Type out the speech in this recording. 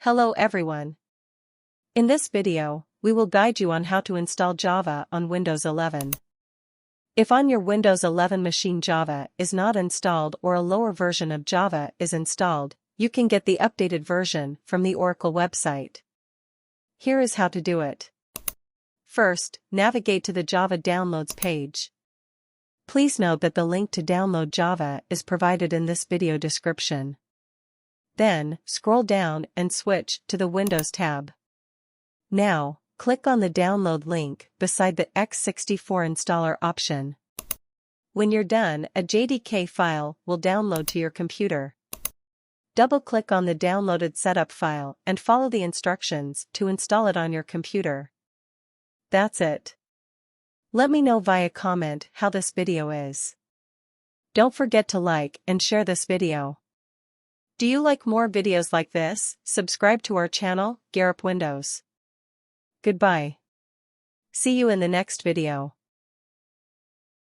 Hello everyone. In this video, we will guide you on how to install Java on Windows 11. If on your Windows 11 machine Java is not installed or a lower version of Java is installed, you can get the updated version from the Oracle website. Here is how to do it. First, navigate to the Java Downloads page. Please note that the link to download Java is provided in this video description. Then, scroll down and switch to the Windows tab. Now, click on the download link beside the x64 installer option. When you're done, a JDK file will download to your computer. Double-click on the downloaded setup file and follow the instructions to install it on your computer. That's it. Let me know via comment how this video is. Don't forget to like and share this video. Do you like more videos like this? Subscribe to our channel, Garip Windows. Goodbye. See you in the next video.